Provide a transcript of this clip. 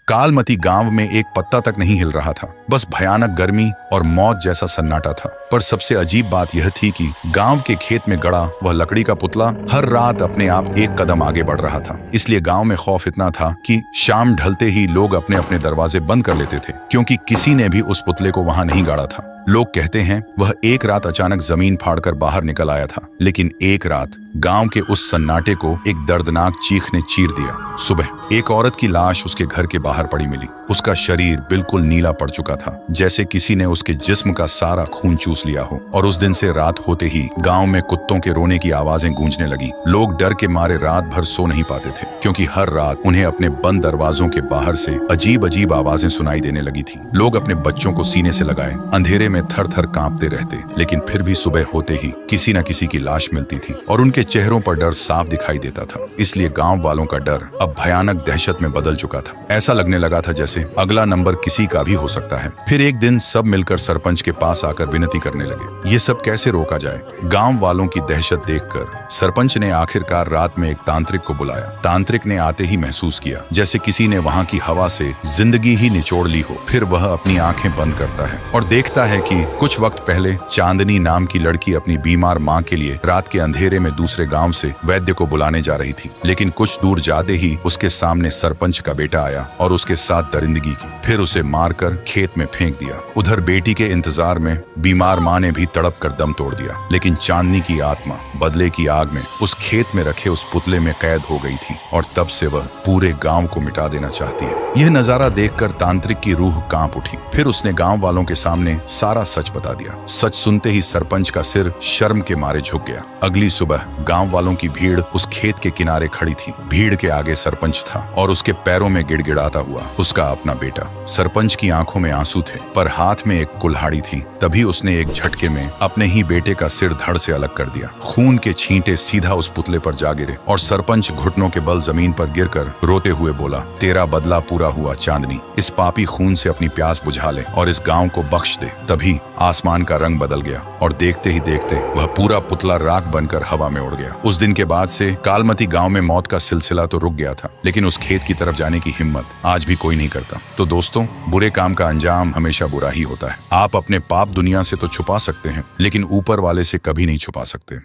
कालमती गांव में एक पत्ता तक नहीं हिल रहा था। बस भयानक गर्मी और मौत जैसा सन्नाटा था। पर सबसे अजीब बात यह थी कि गांव के खेत में गड़ा वह लकड़ी का पुतला हर रात अपने आप एक कदम आगे बढ़ रहा था। इसलिए गांव में खौफ इतना था कि शाम ढलते ही लोग अपने अपने दरवाजे बंद कर लेते थे, क्योंकि किसी ने भी उस पुतले को वहां नहीं गाड़ा था। लोग कहते हैं वह एक रात अचानक जमीन फाड़कर बाहर निकल आया था। लेकिन एक रात गांव के उस सन्नाटे को एक दर्दनाक चीख ने चीर दिया। सुबह एक औरत की लाश उसके घर के बाहर पड़ी मिली। उसका शरीर बिल्कुल नीला पड़ चुका था, जैसे किसी ने उसके जिस्म का सारा खून चूस लिया हो। और उस दिन से रात होते ही गांव में कुत्तों के रोने की आवाजें गूंजने लगी। लोग डर के मारे रात भर सो नहीं पाते थे, क्योंकि हर रात उन्हें अपने बंद दरवाजों के बाहर से अजीब अजीब आवाजें सुनाई देने लगी थी। लोग अपने बच्चों को सीने से लगाए अंधेरे में थर थर कांपते रहते, लेकिन फिर भी सुबह होते ही किसी न किसी की लाश मिलती थी और उनके चेहरों पर डर साफ दिखाई देता था। इसलिए गांव वालों का डर अब भयानक दहशत में बदल चुका था। ऐसा लगने लगा था जैसे अगला नंबर किसी का भी हो सकता है। फिर एक दिन सब मिलकर सरपंच के पास आकर विनती करने लगे, ये सब कैसे रोका जाए। गांव वालों की दहशत देखकर सरपंच ने आखिरकार रात में एक तांत्रिक को बुलाया। तांत्रिक ने आते ही महसूस किया जैसे किसी ने वहां की हवा से जिंदगी ही निचोड़ ली हो। फिर वह अपनी आंखें बंद करता है और देखता है कि कुछ वक्त पहले चांदनी नाम की लड़की अपनी बीमार माँ के लिए रात के अंधेरे में दूसरे गांव से वैद्य को बुलाने जा रही थी। लेकिन कुछ दूर जाते ही उसके सामने सरपंच का बेटा आया और उसके साथ दरिंदगी की। फिर उसे मारकर खेत में फेंक दिया। उधर बेटी के इंतजार में बीमार माँ ने भी तड़प कर दम तोड़ दिया। लेकिन चांदनी की आत्मा बदले की आग में उस खेत में रखे उस पुतले में कैद हो गई थी और तब से वह पूरे गांव को मिटा देना चाहती है। यह नजारा देखकर तांत्रिक की रूह कांप उठी। फिर उसने गांव वालों के सामने सारा सच बता दिया। सच सुनते ही सरपंच का सिर शर्म के मारे झुक गया। अगली सुबह गांव वालों की भीड़ उस खेत के किनारे खड़ी थी। भीड़ के आगे सरपंच था और उसके पैरों में गिड़गिड़ाता हुआ उसका अपना बेटा। सरपंच की आंखों में आंसू थे, पर हाथ में एक कुल्हाड़ी थी। तभी उसने एक झटके में अपने ही बेटे का सिर धड़ से अलग कर दिया। खून के छींटे सीधा उस पुतले पर जा गिरे और सरपंच घुटनों के बल जमीन पर गिरकर रोते हुए बोला, तेरा बदला पूरा हुआ चांदनी। इस पापी खून से अपनी प्यास बुझा ले और इस गांव को बख्श दे। तभी आसमान का रंग बदल गया और देखते ही देखते वह पूरा पुतला राख बनकर हवा में उड़ गया। उस दिन के बाद से कालमती गांव में मौत का सिलसिला तो रुक गया था, लेकिन उस खेत की तरफ जाने की हिम्मत आज भी कोई नहीं करता। तो दोस्तों, बुरे काम का अंजाम हमेशा बुरा ही होता है। आप अपने पाप दुनिया से तो छुपा सकते हैं, लेकिन ऊपर वाले से कभी नहीं छुपा सकते।